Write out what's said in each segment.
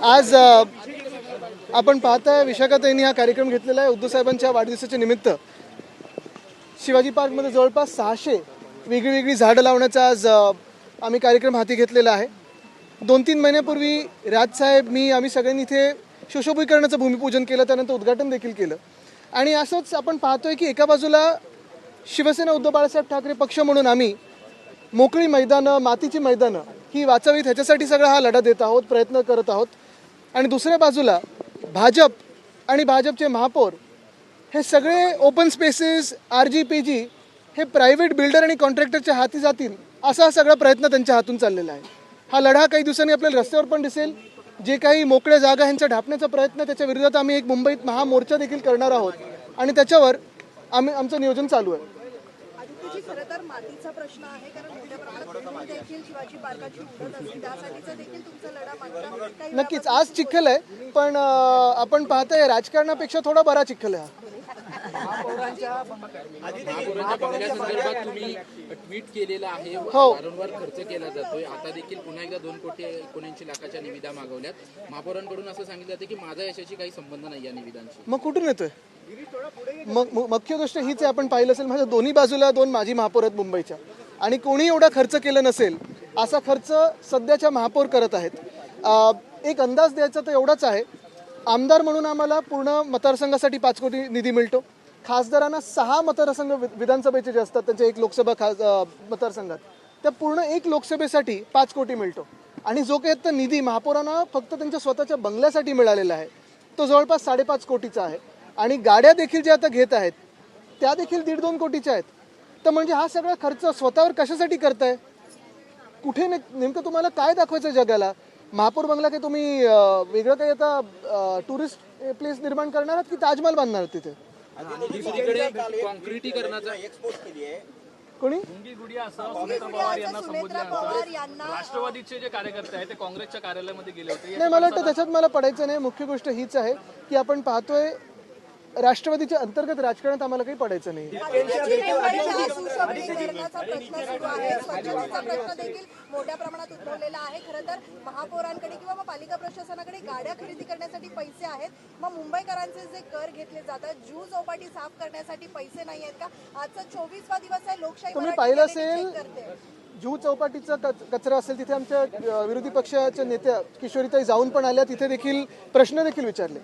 आज आपण पाहताय विशाखाताईंनी हा कार्यक्रम घेतलेला आहे उद्धव साहेबांच्या वाढदिवसाच्या निमित्त. शिवाजी पार्कमध्ये जवळपास 600 वेगळी झाडं लावण्याचा आज आम्ही कार्यक्रम हाती घेतलेला आहे. 2-3 महिन्यापूर्वी राजसाहेब आम्ही सगळ्यांनी इथे सुशोभीकरणाचं भूमिपूजन केलं, त्यानंतर उद्घाटन देखील केलं. आणि असंच आपण पाहतोय की एका बाजूला शिवसेना उद्धव बाळासाहेब ठाकरे पक्ष म्हणून आम्ही मोकळी मैदानं, मातीची मैदानं ही वाचावीत ह्याच्यासाठी सगळा हा लढा देत आहोत, प्रयत्न करत आहोत. आणि दुसऱ्या बाजूला भाजप आणि भाजपचे महापौर हे सगळे ओपन स्पेसेस, RGPG हे प्रायव्हेट बिल्डर आणि कॉन्ट्रॅक्टरच्या हाती जातील असा हा सगळा प्रयत्न त्यांच्या हातून चाललेला आहे. हा लढा काही दिवसांनी आपल्याला रस्त्यावर पण दिसेल. जे काही मोकळ्या जागा ह्यांचा ढापण्याचा प्रयत्न, त्याच्या विरोधात आम्ही एक मुंबईत महामोर्चा देखील करणार आहोत आणि त्याच्यावर आमचं नियोजन चालू आहे. खरं तर मातीचा प्रश्न आहे, कारण मोठ्या प्रमाणात देखील शिवाजी पार्काची उडत असते, त्यासाठीचा देखील तुमचा लढा मागता. नक्कीच आज चिखल आहे, पण आपण पाहतोय राजकारणापेक्षा थोडा बरा चिखल आहे. महापौरांच्या बंगल्यासंदर्भात तुम्ही ट्विट केलेलं आहे, हो, वारंवार खर्च केला जातोय. आता देखील पुन्हा एकदा 2,79,00,000च्या निविदा मागवल्यात. महापौरांकडून असं सांगितलं जातं की माझा याच्याशी काही संबंध नाही या निविदांशी. मग कुठून येतोय? मग मुख्य गोष्ट हीच आहे, आपण पाहिलं असेल माझ्या दोन्ही बाजूला 2 माजी महापौर आहेत मुंबईच्या, आणि कोणी एवढा खर्च केला नसेल असा खर्च सध्याच्या महापौर करत आहेत. एक अंदाज द्यायचा तर एवढाच आहे, आमदार म्हणून आम्हाला पूर्ण मतदारसंघासाठी 5 कोटी निधी मिळतो. खासदारांना 6 मतदारसंघ विधानसभेचे जे असतात त्यांचे 1 लोकसभा मतदारसंघात, त्या पूर्ण 1 लोकसभेसाठी 5 कोटी मिळतो. आणि जो काही आता निधी महापौरांना फक्त त्यांच्या स्वतःच्या बंगल्यासाठी मिळालेला आहे तो जवळपास 5.5 कोटीचा आहे. आणि गाड्या देखील ज्या आता घेत आहेत त्या देखील 1.5-2 कोटीच्या आहेत. तर म्हणजे हा सगळा खर्च स्वतःवर कशासाठी करताय? कुठे नेमकं तुम्हाला काय दाखवायचं जगाला? महापौर बंगला काही तुम्ही वेगळं काही आता टुरिस्ट प्लेस निर्माण करणार आहात की ताजमहल बांधणार आहात तिथे? कॉन्क्रिटीकरणाचा कोणी राष्ट्रवादीचे जे कार्यकर्ते आहेत ते काँग्रेसच्या कार्यालयामध्ये गेले होते. नाही, मला वाटतं त्याच्यात मला पडायचं नाही. मुख्य गोष्ट हीच आहे की आपण पाहतोय राष्ट्रवादीच्या अंतर्गत राजकारणात आम्हाला काही पडायचं नाही. मोठ्या प्रमाणात उद्भवलेला आहे. खरं तर महापौरांकडे किंवा मग पालिका प्रशासनाकडे गाड्या खरेदी करण्यासाठी पैसे आहेत, मग मुंबईकरांचे जे कर घेतले जातात, जू चौपाटी साफ करण्यासाठी पैसे नाही आहेत का? आजचा 24वा दिवस आहे, लोकशाही तुम्ही पाहिलं असेल जुहू चौपाटीचा कचरा असेल तिथे आमच्या विरोधी पक्षाच्या नेत्या किशोरीताई जाऊन पण आल्या, तिथे देखील प्रश्न देखील विचारले.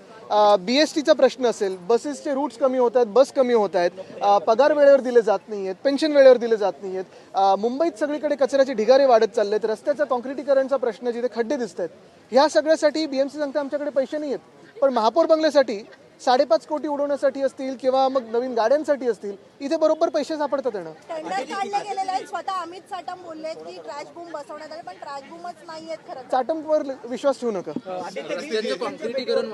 BSTचा प्रश्न असेल, बसेसचे रूट्स कमी होत आहेत, बस कमी होत आहेत, पगार वेळेवर दिले जात नाही आहेत, पेन्शन वेळेवर दिले जात नाही आहेत, मुंबईत सगळीकडे कचऱ्याचे ढिगारे वाढत चालले आहेत, रस्त्याचा कॉन्क्रिटीकरणचा प्रश्न, जिथे खड्डे दिसत आहेत, ह्या सगळ्यासाठी BMC सांगते आमच्याकडे पैसे नाही आहेत. पण महापौर बंगल्यासाठी 5.5 कोटी उडवण्यासाठी असतील किंवा मग नवीन गाड्यांसाठी असतील, इथे बरोबर पैसे सापडतात. येणं टेंडर काढले गेलेले आहेत. स्वतः अमित साटम बोलले की ट्रॅश बूम बसवण्यात आले, पण ट्रॅश बूमच नाही आहेत. खरं चाटमवर विश्वास ठेवू नका. रस्त्याचं कॉन्क्रिटीकरण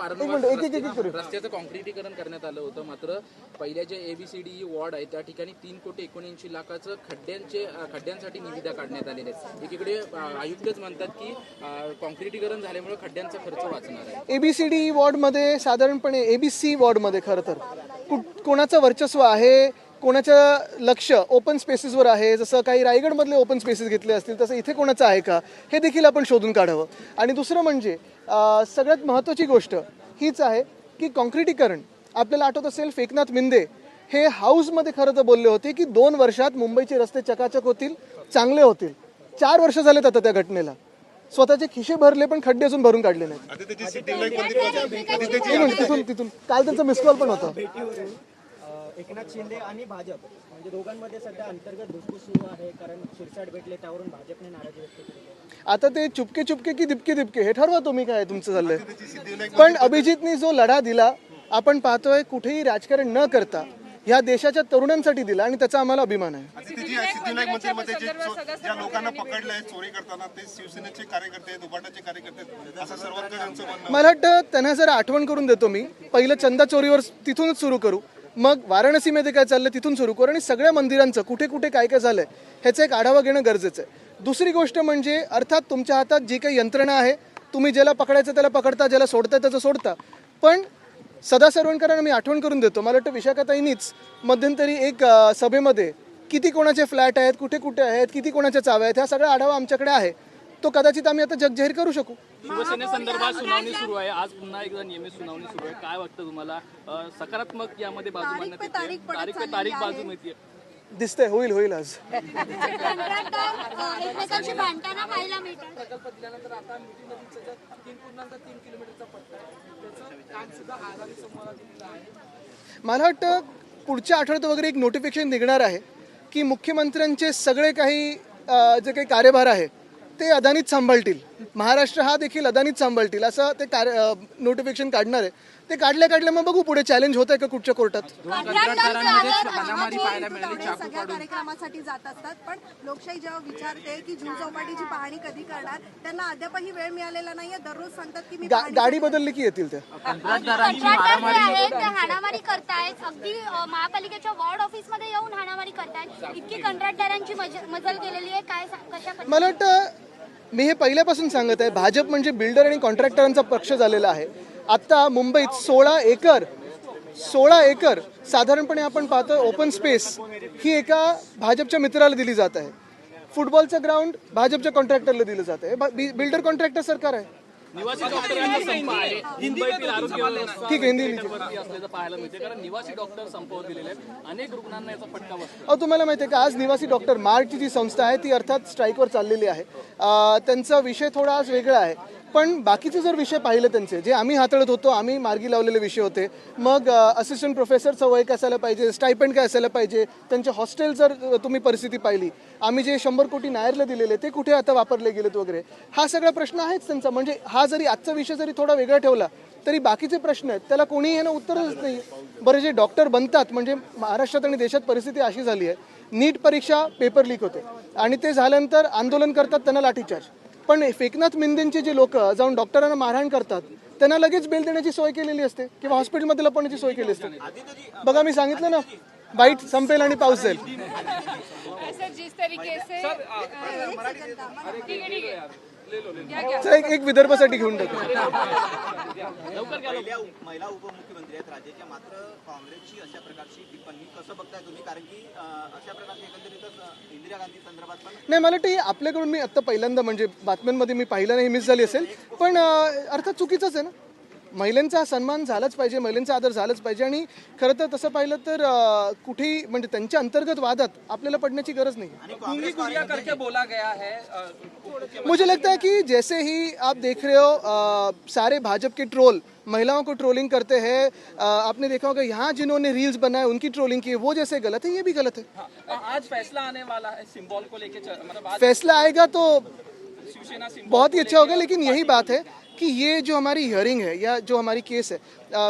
रस्त्याचं कॉन्क्रिटीकरण करण्यात आलं होतं, मात्र पहिल्या जे ABCD वॉर्ड आहे त्या ठिकाणी 3,79,00,000चं खड्ड्यांसाठी निविदा काढण्यात आलेल्या आहेत. एकीकडे आयुक्तच म्हणतात की कॉन्क्रिटीकरण झाल्यामुळे खड्ड्यांचा खर्च वाचणार आहे. ABCD वॉर्डमध्ये साधारणपणे ABC वॉर्डमध्ये खरं तर कोणाचं वर्चस्व आहे, कोणाचं लक्ष ओपन स्पेसेसवर आहे, जसं काही रायगडमधले ओपन स्पेसेस घेतले असतील तसं इथे कोणाचं आहे का, हे देखील आपण शोधून काढावं. आणि दुसरं म्हणजे सगळ्यात महत्त्वाची गोष्ट हीच आहे की कॉन्क्रिटीकरण, आपल्याला आठवत असेल एकनाथ मिंदे हे हाऊसमध्ये खरं तर बोलले होते की 2 वर्षात मुंबईचे रस्ते चकाचक होतील, चांगले होतील. 4 वर्ष झालेत आता त्या घटनेला. स्वतःचे खिशे भरले पण खड्डे अजून भरून काढले नाहीत. तिथून काल त्यांचा मिस कॉल पण होता. एकनाथ शिंदे आणि भाजप म्हणजे दोघांमध्ये सध्या अंतर्गत धुसफूस सुरू आहे, कारण शिरसाट भेटले त्यावरून भाजपने नाराजी व्यक्त केली. आता ते चुपके की दिपके हे ठरवा तुम्ही, काय तुमचं चाललंय. पण अभिजितनी जो लढा दिला, आपण पाहतोय कुठेही राजकारण न करता ह्या देशाच्या तरुणांसाठी दिला, आणि त्याचा आम्हाला अभिमान आहे. सिद्धिविनायक मंदिरमध्ये ज्या लोकांना पकडलंय चोरी करताना ते शिवसेनेचे कार्यकर्ते आहेत, उभाटाचे कार्यकर्ते आहेत, असं सर्वत्र यांचं म्हणणं. मला वाटतं त्यांना जरा आठवण करून देतो मी. पहिलं चंदा चोरीवर तिथूनच सुरू करू, मग वाराणसीमध्ये काय चाललं तिथून सुरू करू, आणि सगळ्या मंदिरांचं कुठे कुठे काय काय झालंय ह्याचा एक आढावा घेणं गरजेचं आहे. दुसरी गोष्ट म्हणजे अर्थात तुमच्या हातात जी काही यंत्रणा आहे, तुम्ही ज्याला पकडायचं त्याला पकडता, ज्याला सोडता त्याचं सोडता, पण सदा सर्वांकरांना मी आठवण करून देतो. मला वाटतं विशाखाताईंनीच मध्यंतरी एक सभेमध्ये किती कोणाचे फ्लॅट आहेत, कुठे कुठे आहेत, किती कोणाच्या चाव्या आहेत, हा सगळा आढावा आमच्याकडे आहे. तो कदाचित आम्ही आता जगजाहीर करू शकू. शिवसेनेसंदर्भात सुनावणी सुरू आहे. आज पुन्हा एकदा नियमित सुनावणी सुरू आहे. काय वाटतं तुम्हाला? सकारात्मक यामध्ये बाजू मांडण्यात येते, तारीख पे तारीख बाजू मिळते. दिसतंय होईल आज. एकमेकांशी भांडताना पाहायला मिळतात. प्रकल्प दिल्यानंतर आता मिठी नदीचं जे 3.3 किलोमीटरचा पट्टा आहे त्याचं काम सुद्धा आघाडी समोर दिलेलं आहे. मला वाटतं पुढच्या आठवड्यात वगैरे एक नोटिफिकेशन निघणार आहे की मुख्यमंत्र्यांचे सगळे काही जे काही कार्यभार आहे ते अदानीच सांभाळतील. महाराष्ट्र हा देखील अदानीच सांभाळतील असं ते नोटिफिकेशन काढणार आहे. ते काढल्या मग बघू पुढे चॅलेंज होत आहे का कुठच्या कोर्टात. सगळ्या कार्यक्रमासाठी जात असतात, पण लोकशाही जेव्हा विचारते की झूल चौपाटीची पाहणी कधी करणार, त्यांना अद्यापही वेळ मिळालेला नाहीये. दररोज सांगतात की मी गाडी बदलली की येतील त्या. कंत्राटदार जे आहेत ते हाणामारी करतायत. अगदी महापालिकेच्या वॉर्ड ऑफिस मध्ये येऊन हाणामारी करतायत. इतकी कंत्राटदारांची मजल केलेली आहे. काय कशा मला वाटतं मी हे पहिल्यापासून सांगत आहे, भाजप म्हणजे बिल्डर आणि कॉन्ट्रॅक्टरांचा पक्ष झालेला आहे. आता मुंबईत 16 एकर साधारणपणे आपण पाहतो ओपन स्पेस ही एका भाजपच्या मित्राला दिली जात आहे. फुटबॉलचं ग्राउंड भाजपच्या कॉन्ट्रॅक्टरला दिलं जात आहे. बिल्डर कॉन्ट्रॅक्टर सरकार आहे. निवासी डॉक्टरांचा संप आहे. मुंबईतील आरोग्य व्यवस्था ठीक आहे, हिंदी वरती असल्याचं पाहायला मिळते, कारण निवासी डॉक्टर संपावर दिलेले आहेत. अनेक रुग्णांना याचा फटका बसतो. अहो, तुम्हाला माहिती आहे का, आज निवासी डॉक्टर मार्टची जी संस्था आहे ती अर्थात स्ट्राईकवर चाललेली आहे. त्यांचा विषय थोडा आज वेगळा आहे, पण बाकीचे जर विषय पाहिले त्यांचे जे आम्ही हाताळत होतो, आम्ही मार्गी लावलेले विषय होते. मग असिस्टंट प्रोफेसरचं वय काय असायला पाहिजे, स्टायपेंड काय असायला पाहिजे, त्यांचे हॉस्टेल जर तुम्ही परिस्थिती पाहिली, आम्ही जे 100 कोटी नायरला दिलेले ते कुठे आता वापरले गेलेत वगैरे, हा सगळा प्रश्न आहेच त्यांचा. म्हणजे हा जरी आजचा विषय जरी थोडा वेगळा ठेवला तरी बाकीचे प्रश्न आहेत त्याला कोणीही यानं उत्तरच नाही. बरं, जे डॉक्टर बनतात, म्हणजे महाराष्ट्रात आणि देशात परिस्थिती अशी झाली आहे, नीट परीक्षा पेपर लीक होते आणि ते झाल्यानंतर आंदोलन करतात, त्यांना लाठीचार्ज. पण फेकनाथ मिंदेंचे जे लोक जाऊन डॉक्टरांना मारहाण करतात त्यांना लगेच बेल देण्याची सोय केलेली असते किंवा हॉस्पिटलमध्ये लपवण्याची सोय केली असते. बघा, मी सांगितलं ना, बाईट संपेल आणि पाऊस जाईल. जिस तरीके से एक विदर्भासाठी घेऊन टाकू. महिला उपमुख्यमंत्री आहेत राज्याच्या, मात्र काँग्रेसची अशा प्रकारची टिप्पणी कसं बघताय तुम्ही? कारण की अशा प्रकारची एकंदरीतच इंदिरा गांधी संदर्भात पण नाही, मला वाटतं आपल्याकडून मी आत्ता पहिल्यांदा म्हणजे बातम्यांमध्ये मी पाहिलं नाही, मिस झाली असेल, पण अर्थात चुकीचंच आहे ना. महिलांचा सन्मान झालाच पाहिजे, महिलांचा आदर झालाच पाहिजे. आणि खरं तर तसं पाहिलं तर कुठेही म्हणजे त्यांच्या अंतर्गत वादात आपल्याला पडण्याची गरज नाही. मुझे लगता है कि जैसे ही आप देख रहे हो सारे भाजपा के ट्रोल महिलाओं को ट्रोलिंग करते हैं, आपने देखा होगा यहाँ जिन्होंने रील्स बनाए उनकी ट्रोलिंग की, वो जैसे गलत है ये भी गलत है. आज फैसला आने वाला है सिंबल को लेके, मतलब फैसला आएगा तो शिवसेना बहुत ही अच्छा होगा. लेकिन यही बात है कि ये जो हमारी हियरिंग है या जो हमारी केस है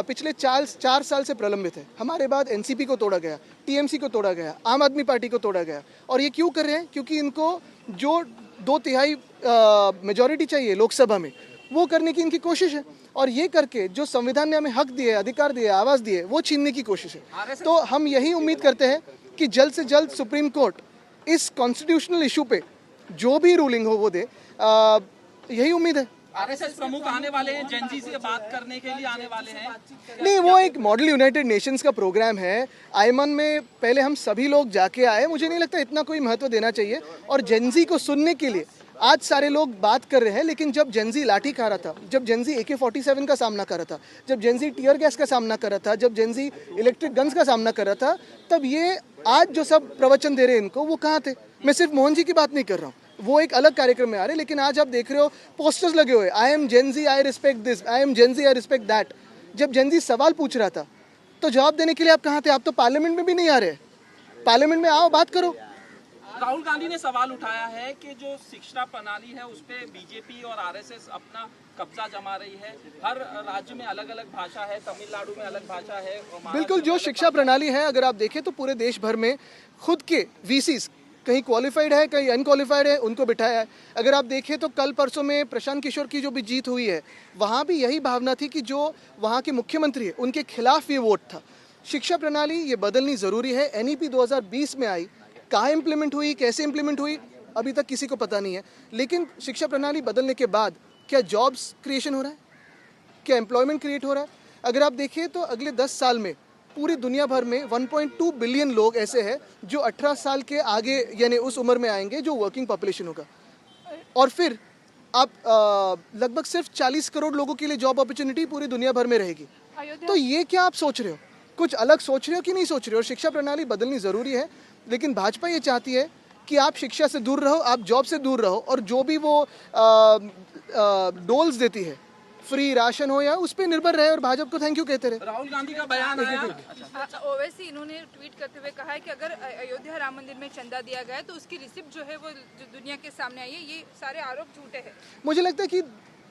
पिछले 4 साल से प्रलंबित है. हमारे बाद एनसीपी को तोड़ा गया, टीएमसी को तोड़ा गया, आम आदमी पार्टी को तोड़ा गया. और ये क्यों कर रहे हैं? क्योंकि इनको जो 2/3 मेजॉरिटी चाहिए लोकसभा में, वो करने की इनकी कोशिश है. और ये करके जो संविधान ने हमें हक दिए, अधिकार दिए, आवाज़ दिए, वो छीनने की कोशिश है. तो हम यही उम्मीद करते हैं कि जल्द से जल्द सुप्रीम कोर्ट इस कॉन्स्टिट्यूशनल इशू पे जो भी रूलिंग हो वो दे. यही उम्मीद है. आरएसएस प्रमुख आने वाले हैं, जेनजी से बात करने के लिए आने वाले हैं. नहीं, वो एक मॉडल यूनाइटेड नेशंस का प्रोग्राम है. आयमन में पहले हम सभी लोग जाके आए. मुझे नहीं लगता इतना कोई महत्व देना चाहिए. और जेनजी को सुनने के लिए आज सारे लोग बात कर रहे हैं, लेकिन जब जेनजी लाठी खा रहा था, जब जेनजी AK-47 का सामना कर रहा था, जब जेनजी टीयर गैस का सामना कर रहा था, जब जेनजी इलेक्ट्रिक गन्स का सामना कर रहा था, तब ये आज जो सब प्रवचन दे रहे हैं इनको, वो कहाँ थे? मैं सिर्फ मोहन जी की बात नहीं कर रहा हूँ, वो एक अलग कार्यक्रम में आ रहे. लेकिन आज आप देख रहे हो पोस्टर्स लगे हुए, I am Gen Z, I respect this, I am Gen Z, I respect that. जब जेनजी सवाल पूछ रहा था तो जवाब देने के लिए आप कहाँ थे? आप तो पार्लियामेंट में भी नहीं आ रहे. पार्लियामेंट में आओ, बात करो. राहुल गांधी ने सवाल उठाया है कि जो शिक्षा प्रणाली है उस पर बीजेपी और आरएसएस अपना कब्जा जमा रही है. हर राज्य में अलग अलग भाषा है, तमिलनाडु में अलग भाषा है. बिल्कुल, जो शिक्षा प्रणाली है अगर आप देखें तो पूरे देश भर में खुद के VCs कहीं क्वालिफाइड है, कहीं अनक्वालिफाइड है, उनको बिठाया है. अगर आप देखें तो कल परसों में प्रशांत किशोर की जो भी जीत हुई है, वहाँ भी यही भावना थी कि जो वहाँ के मुख्यमंत्री है उनके खिलाफ ये वोट था. शिक्षा प्रणाली ये बदलनी ज़रूरी है. NEP 2020 में आई, कहाँ इम्प्लीमेंट हुई, कैसे इम्प्लीमेंट हुई, अभी तक किसी को पता नहीं है. लेकिन शिक्षा प्रणाली बदलने के बाद क्या जॉब्स क्रिएशन हो रहा है, क्या एम्प्लॉयमेंट क्रिएट हो रहा है? अगर आप देखिए तो अगले 10 साल में पूरी दुनिया भर में 1.2 बिलियन लोग ऐसे हैं जो 18 साल के आगे यानी उस उम्र में आएंगे जो वर्किंग पॉपुलेशन होगा. और फिर आप लगभग सिर्फ 40 करोड़ लोगों के लिए जॉब अपॉर्चुनिटी पूरी दुनिया भर में रहेगी। तो ये क्या आप सोच रहे हो? कुछ अलग सोच रहे हो कि नहीं सोच रहे हो? शिक्षा प्रणाली बदलनी ज़रूरी है, लेकिन भाजपा ये चाहती है कि आप शिक्षा से दूर रहो, आप जॉब से दूर रहो, और जो भी वो डोल्स देती है, फ्री राशन हो या उस पर निर्भर रहे और भाजपा को थैंक यू कहते रहे। राहुल गांधी का बयान आया। ओवैसी इन्होंने ट्वीट करते हुए कहा है कि अगर अयोध्या राम मंदिर में चंदा दिया गया है तो उसकी रिसिप्ट जो है वो जो दुनिया के सामने आई है। ये सारे आरोप झूठे हैं। मुझे लगता है कि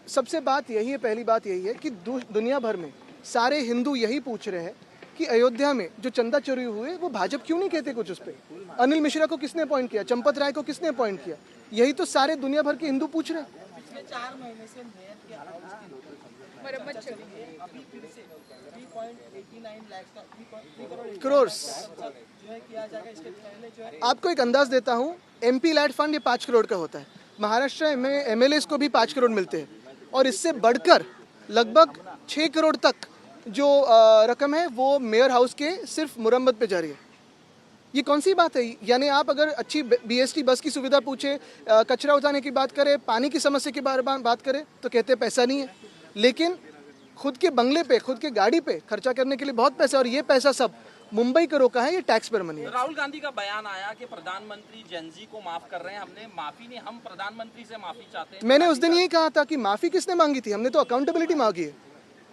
सबसे बात यही है, पहली बात यही है कि दुनिया भर में सारे हिंदू यही पूछ रहे हैं कि अयोध्या में जो चंदा चोरी हुए वो भाजपा क्यों नहीं कहते कुछ उस पर। अनिल मिश्रा को किसने अपॉइंट किया, चंपत राय को किसने अपॉइंट किया, यही तो सारे दुनिया भर के हिंदू पूछ रहे हैं। पिछले 4 महीने से मरम्मत चल रही है। 3.89 लाख का 3 करोड़ जो है किया जाएगा। इसके पहले जो है आपको एक अंदाज देता हूँ, MP लैड फंड ये 5 करोड़ का होता है, महाराष्ट्र में MLAs को भी 5 करोड़ मिलते हैं, और इससे बढ़कर लगभग 6 करोड़ तक जो रकम है वो मेयर हाउस के सिर्फ मुरम्मत पे जा रही है। ये कौन सी बात है? यानी आप अगर अच्छी BST बस की सुविधा पूछे, कचरा उठाने की बात करें, पानी की समस्या की बात करें तो कहते हैं पैसा नहीं है, लेकिन खुद के बंगले पे, खुद के गाड़ी पे खर्चा करने के लिए बहुत पैसा, और ये पैसा सब मुंबई का रोका है, ये टैक्स पर मनी है। राहुल गांधी का बयान आया कि प्रधानमंत्री जेनजी को माफ कर रहे हैं, हमने माफी नहीं, हम प्रधानमंत्री से माफी चाहते हैं। मैंने उस दिन यही कहा था कि माफी किसने मांगी थी? हमने तो अकाउंटेबिलिटी मांगी है,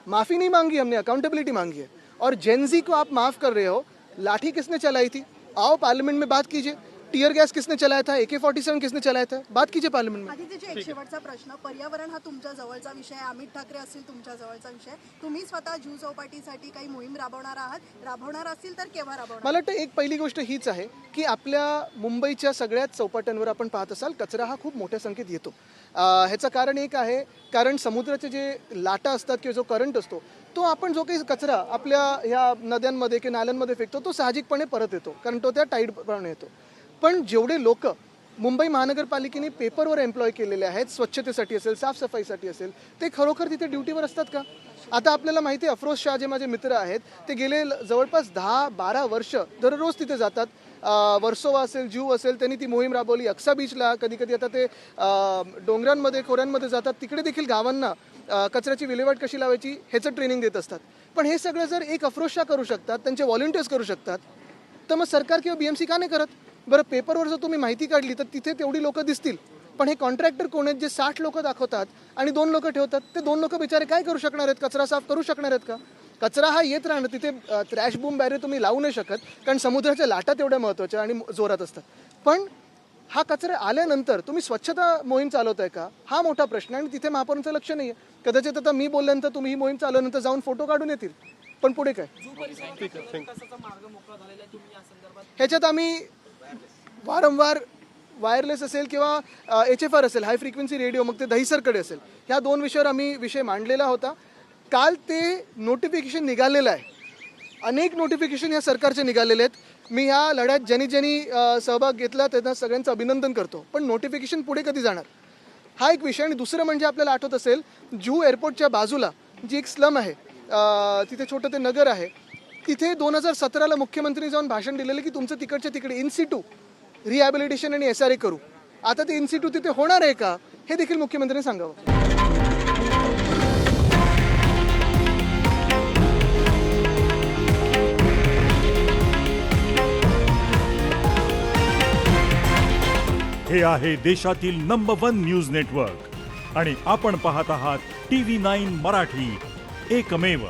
माफी नहीं मांगी, हमने अकाउंटेबिलिटी मांगी है। और जेनजी को आप माफ कर रहे हो, लाठी किसने चलाई थी? आओ पार्लियामेंट में बात कीजिए। टीयर गॅस किसने चलाया था, AK-47 किसने चलाया था, बात कीजिए पार्लियामेंट में। आदित्यजी, एक शेवटचा प्रश्न, पर्यावरण हा तुमच्या जवळचा विषय आहे, अमित ठाकरे असतील तुमच्या जवळचा विषय, तुम्ही स्वतः जुहू चौपाटीसाठी काही मोहीम राबवणार असतील तर केव्हा राबवणार? मला वाटतं एक पहिली गोष्ट हीच आहे की आपल्या मुंबईच्या सगळ्याच चौपाट्यांवर आपण पाहत असाल कचरा हा खूप मोठ्या संख्येत येतो। ह्याचं कारण एक आहे, कारण समुद्राचे जे लाटा असतात किंवा जो करंट असतो तो आपण जो काही कचरा आपल्या ह्या नद्यांमध्ये किंवा नाल्यांमध्ये फेकतो तो साहजिकपणे परत येतो, कारण तो त्या टाईडप्रमाणे येतो। पण जेवढे लोक मुंबई महानगरपालिकेने पेपरवर एम्प्लॉय केलेले आहेत, स्वच्छतेसाठी असेल, साफसफाईसाठी असेल, ते खरोखर तिथे ड्युटीवर असतात का? आता आपल्याला माहिती आहे, अफरोज शाह जे माझे मित्र आहेत ते गेले जवळपास 10-12 वर्ष दररोज तिथे जातात। वर्सोवा असेल, जुहू असेल, त्यांनी ती मोहीम राबवली। अक्सा बीचला कधी कधी आता ते डोंगरांमध्ये, खोऱ्यांमध्ये जातात, तिकडे देखील गावांना कचऱ्याची विल्हेवाट कशी लावायची ह्याचं ट्रेनिंग देत असतात। पण हे सगळं जर एक अफरोज शाह करू शकतात, त्यांचे व्हॉलंटियर्स करू शकतात, तर मग सरकार किंवा BMC का नाही करत? बरं, पेपरवर जर तुम्ही माहिती काढली तर तिथे तेवढी लोकं दिसतील, पण हे कॉन्ट्रॅक्टर कोण आहेत जे 60 लोक दाखवतात आणि 2 लोक ठेवतात? ते 2 लोक बिचारे काय करू शकणार आहेत? कचरा साफ करू शकणार आहेत का? कचरा हा येत राहणं, तिथे क्रॅश बूम बॅरियर तुम्ही लावू नाही शकत, कारण समुद्राच्या लाटा तेवढ्या महत्त्वाच्या आणि जोरात असतात। पण हा कचरा आल्यानंतर तुम्ही स्वच्छता मोहीम चालवताय का, हा मोठा प्रश्न आहे, आणि तिथे महापौरांचं लक्ष नाही आहे। कदाचित आता मी बोलल्यानंतर तुम्ही ही मोहीम चालवल्यानंतर जाऊन फोटो काढून येतील, पण पुढे काय? ह्याच्यात आम्ही वारंवार वायरलेस असेल किंवा HFR असेल, हाय फ्रिक्वेन्सी रेडिओ, मग ते दहिसरकडे असेल, ह्या 2 विषयावर आम्ही विषय मांडलेला होता। काल ते नोटिफिकेशन निघालेलं आहे, अनेक नोटिफिकेशन या सरकारचे निघालेले आहेत। मी ह्या लढ्यात ज्यांनी सहभाग घेतला त्यांना सगळ्यांचं अभिनंदन करतो, पण नोटिफिकेशन पुढे कधी जाणार हा एक विषय। आणि दुसरं म्हणजे आपल्याला आठवत असेल, जुहू एअरपोर्टच्या बाजूला जी एक स्लम आहे, तिथे छोटं ते नगर आहे, तिथे 2017ला मुख्यमंत्री जाऊन भाषण दिलेलं की तुमचं तिकडच्या तिकडे इन सिटू रिहॅबिलिटेशन आणि SRA करू। आता ते इन सिटू तिथे होणार आहे का हे देखील मुख्यमंत्र्यांनी सांगावं। हे आहे देशातील नंबर 1 न्यूज नेटवर्क आणि आपण पाहत आहात TV9 मराठी, एकमेव।